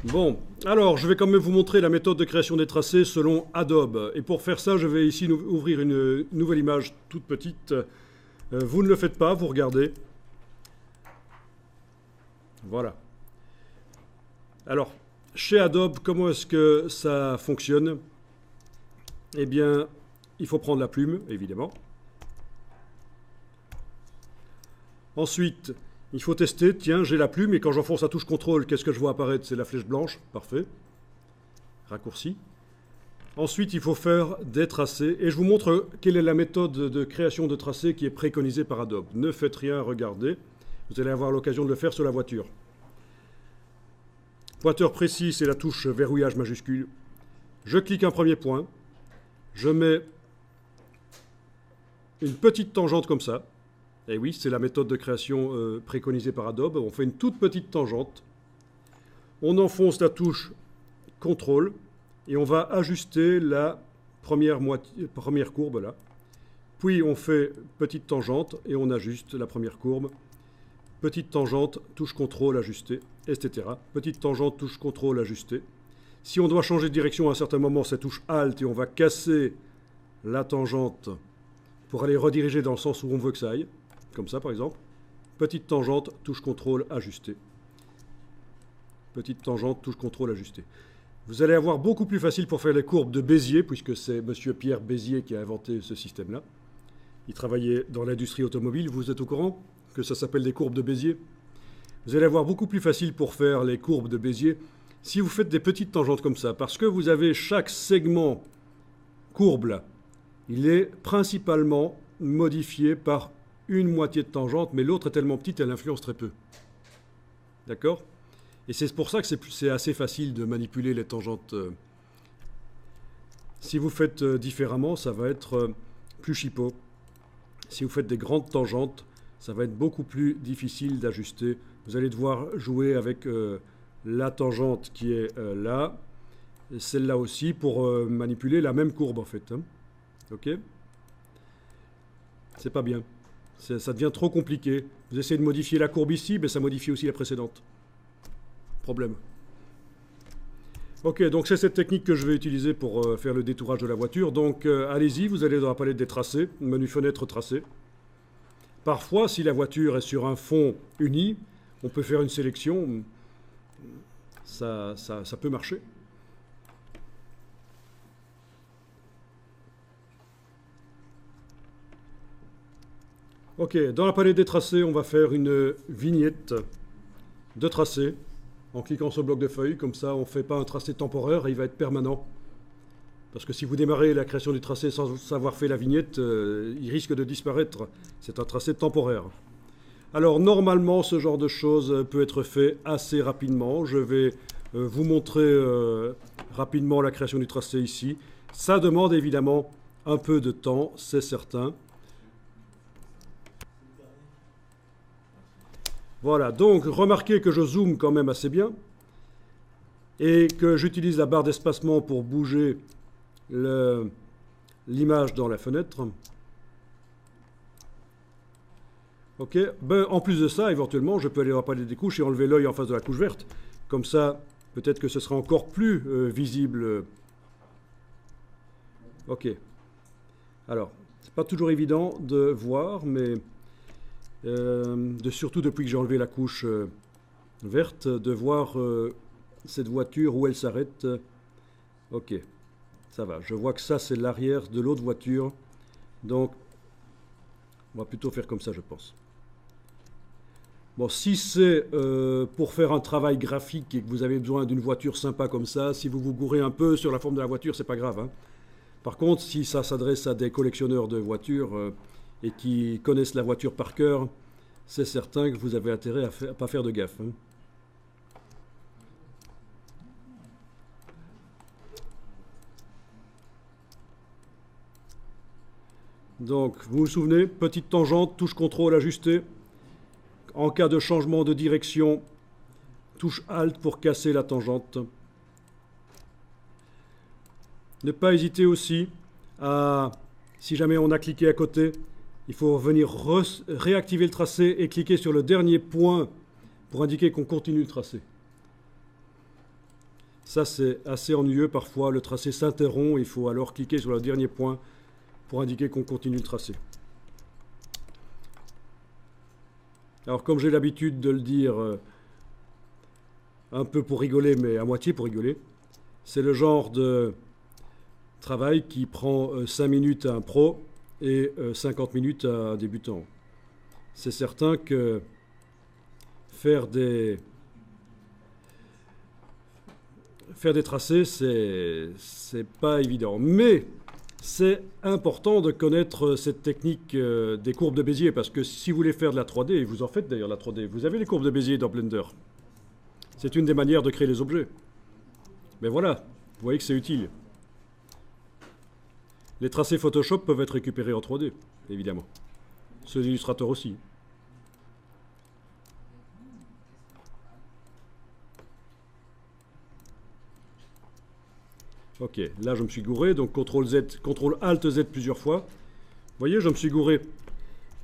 Bon, alors je vais quand même vous montrer la méthode de création des tracés selon Adobe. Et pour faire ça, je vais ici ouvrir une nouvelle image toute petite. Vous ne le faites pas, vous regardez. Voilà. Alors, chez Adobe, comment est-ce que ça fonctionne? Eh bien, il faut prendre la plume, évidemment. Ensuite, il faut tester, tiens, j'ai la plume, et quand j'enfonce la touche CTRL, qu'est-ce que je vois apparaître? C'est la flèche blanche, parfait. Raccourci. Ensuite, il faut faire des tracés, et je vous montre quelle est la méthode de création de tracés qui est préconisée par Adobe. Ne faites rien, regardez. Vous allez avoir l'occasion de le faire sur la voiture. Pointeur précis, c'est la touche verrouillage majuscule. Je clique un premier point. Je mets une petite tangente comme ça. Et oui, c'est la méthode de création préconisée par Adobe. On fait une toute petite tangente. On enfonce la touche CTRL et on va ajuster la première courbe là. Puis on fait petite tangente et on ajuste la première courbe. Petite tangente, touche CTRL, ajuster, etc. Petite tangente, touche CTRL, ajuster. Si on doit changer de direction à un certain moment, c'est touche Alt et on va casser la tangente pour aller rediriger dans le sens où on veut que ça aille. Comme ça, par exemple. Petite tangente, touche CTRL, ajuster. Petite tangente, touche CTRL, ajuster. Vous allez avoir beaucoup plus facile pour faire les courbes de Bézier, puisque c'est M. Pierre Bézier qui a inventé ce système-là. Il travaillait dans l'industrie automobile, vous êtes au courant que ça s'appelle des courbes de Bézier? Vous allez avoir beaucoup plus facile pour faire les courbes de Bézier si vous faites des petites tangentes comme ça, parce que vous avez chaque segment courbe là. Il est principalement modifié par une moitié de tangente, mais l'autre est tellement petite, elle influence très peu. D'accord? Et c'est pour ça que c'est assez facile de manipuler les tangentes. Si vous faites différemment, ça va être plus chipot. Si vous faites des grandes tangentes, ça va être beaucoup plus difficile d'ajuster. Vous allez devoir jouer avec la tangente qui est là, et celle-là aussi, pour manipuler la même courbe en fait. Hein. Ok? C'est pas bien. Ça devient trop compliqué. Vous essayez de modifier la courbe ici, mais ça modifie aussi la précédente. Problème. Ok, donc c'est cette technique que je vais utiliser pour faire le détourage de la voiture. Donc allez-y, vous allez dans la palette des tracés, menu fenêtre tracé. Parfois, si la voiture est sur un fond uni, on peut faire une sélection. Ça peut marcher. Ok, dans la palette des tracés, on va faire une vignette de tracé en cliquant sur le bloc de feuilles. Comme ça, on ne fait pas un tracé temporaire et il va être permanent. Parce que si vous démarrez la création du tracé sans avoir fait la vignette, il risque de disparaître. C'est un tracé temporaire. Alors normalement, ce genre de choses peut être fait assez rapidement. Je vais vous montrer rapidement la création du tracé ici. Ça demande évidemment un peu de temps, c'est certain. Voilà, donc remarquez que je zoome quand même assez bien et que j'utilise la barre d'espacement pour bouger l'image dans la fenêtre. Ok, ben, en plus de ça, éventuellement, je peux aller dans la palette des couches et enlever l'œil en face de la couche verte. Comme ça, peut-être que ce sera encore plus visible. Ok. Alors, c'est pas toujours évident de voir, mais surtout depuis que j'ai enlevé la couche verte, de voir cette voiture où elle s'arrête. Ok, ça va. Je vois que ça, c'est l'arrière de l'autre voiture. Donc, on va plutôt faire comme ça, je pense. Bon, si c'est pour faire un travail graphique et que vous avez besoin d'une voiture sympa comme ça, si vous vous gourrez un peu sur la forme de la voiture, c'est pas grave. Hein. Par contre, si ça s'adresse à des collectionneurs de voitures et qui connaissent la voiture par cœur, c'est certain que vous avez intérêt à ne pas faire de gaffe. Hein. Donc, vous vous souvenez, petite tangente, touche CTRL, ajuster. En cas de changement de direction, touche Alt pour casser la tangente. Ne pas hésiter aussi à, si jamais on a cliqué à côté, il faut venir réactiver le tracé et cliquer sur le dernier point pour indiquer qu'on continue le tracé. Ça, c'est assez ennuyeux parfois. Le tracé s'interrompt. Il faut alors cliquer sur le dernier point pour indiquer qu'on continue le tracé. Alors, comme j'ai l'habitude de le dire, un peu pour rigoler, mais à moitié pour rigoler, c'est le genre de travail qui prend 5 minutes à un pro et 50 minutes à un débutant. C'est certain que faire des tracés, c'est pas évident. Mais c'est important de connaître cette technique des courbes de Bézier, parce que si vous voulez faire de la 3D, et vous en faites d'ailleurs la 3D, vous avez les courbes de Bézier dans Blender. C'est une des manières de créer les objets. Mais voilà, vous voyez que c'est utile. Les tracés Photoshop peuvent être récupérés en 3D, évidemment. Ceux d'Illustrator aussi. Ok, là je me suis gouré, donc CTRL ALT Z plusieurs fois. Vous voyez, je me suis gouré.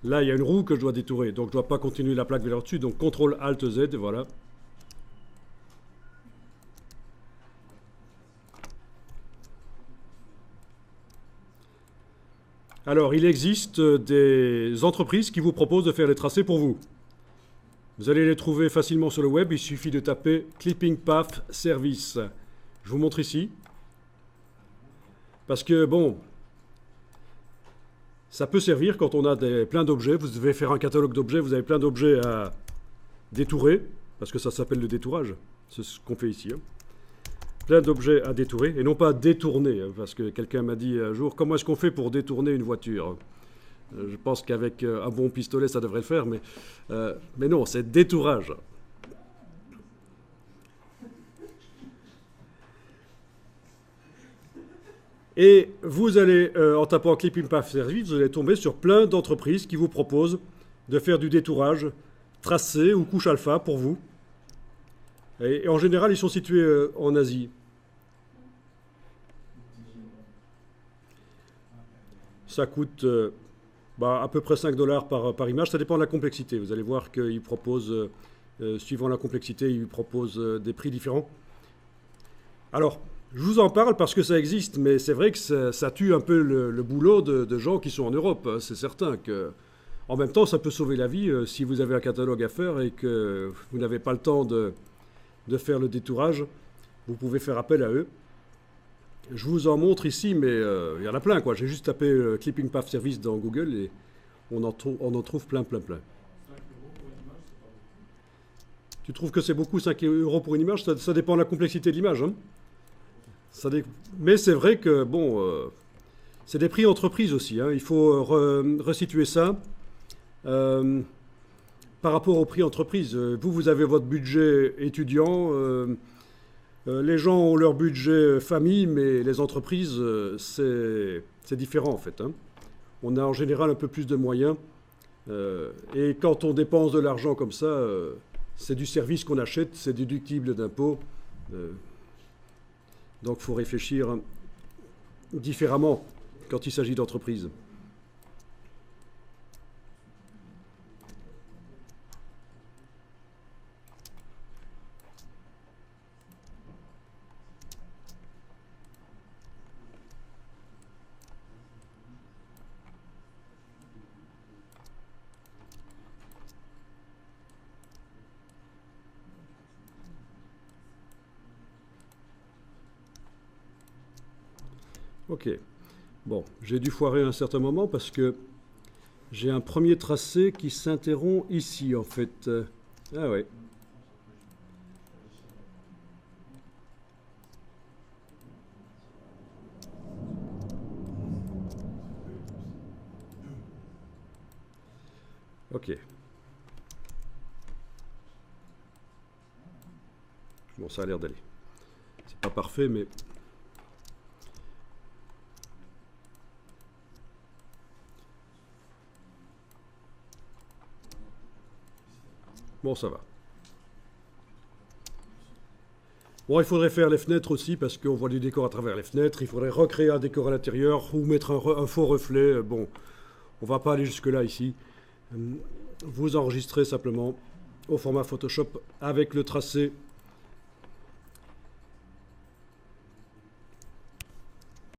Là, il y a une roue que je dois détourer, donc je ne dois pas continuer la plaque vers dessus, donc CTRL ALT Z, voilà. Alors, il existe des entreprises qui vous proposent de faire les tracés pour vous. Vous allez les trouver facilement sur le web, il suffit de taper Clipping Path Service. Je vous montre ici. Parce que, bon, ça peut servir quand on a plein d'objets. Vous devez faire un catalogue d'objets, vous avez plein d'objets à détourer, parce que ça s'appelle le détourage. C'est ce qu'on fait ici. Hein. Plein d'objets à détourer, et non pas détourner, hein, parce que quelqu'un m'a dit un jour, comment est-ce qu'on fait pour détourner une voiture? Je pense qu'avec un bon pistolet, ça devrait le faire, mais non, c'est détourage. Et vous allez, en tapant Clipping Path Service, vous allez tomber sur plein d'entreprises qui vous proposent de faire du détourage tracé ou couche alpha pour vous. Et en général, ils sont situés en Asie. Ça coûte à peu près 5 $ par image. Ça dépend de la complexité. Vous allez voir qu'ils proposent, suivant la complexité, ils proposent des prix différents. Alors, je vous en parle parce que ça existe, mais c'est vrai que ça tue un peu le boulot de gens qui sont en Europe. Hein. C'est certain que, en même temps, ça peut sauver la vie si vous avez un catalogue à faire et que vous n'avez pas le temps de faire le détourage. Vous pouvez faire appel à eux. Je vous en montre ici, mais il y en a plein, quoi. J'ai juste tapé Clipping Path Service dans Google et on en trouve plein. Tu trouves que c'est beaucoup, 5 € pour une image? Ça dépend de la complexité de l'image. Hein. Mais c'est vrai que, bon, c'est des prix entreprises aussi. Hein. Il faut resituer ça par rapport au prix entreprise. Vous avez votre budget étudiant. Les gens ont leur budget famille, mais les entreprises, c'est différent en fait. Hein. On a en général un peu plus de moyens. Et quand on dépense de l'argent comme ça, c'est du service qu'on achète, c'est déductible d'impôts. Donc il faut réfléchir différemment quand il s'agit d'entreprises. Ok. Bon, j'ai dû foirer à un certain moment parce que j'ai un premier tracé qui s'interrompt ici, en fait. Ah ouais. Ok. Bon, ça a l'air d'aller. C'est pas parfait, mais... Bon, ça va. Bon, il faudrait faire les fenêtres aussi, parce qu'on voit du décor à travers les fenêtres. Il faudrait recréer un décor à l'intérieur, ou mettre un faux reflet. Bon, on va pas aller jusque-là ici. Vous enregistrez simplement au format Photoshop avec le tracé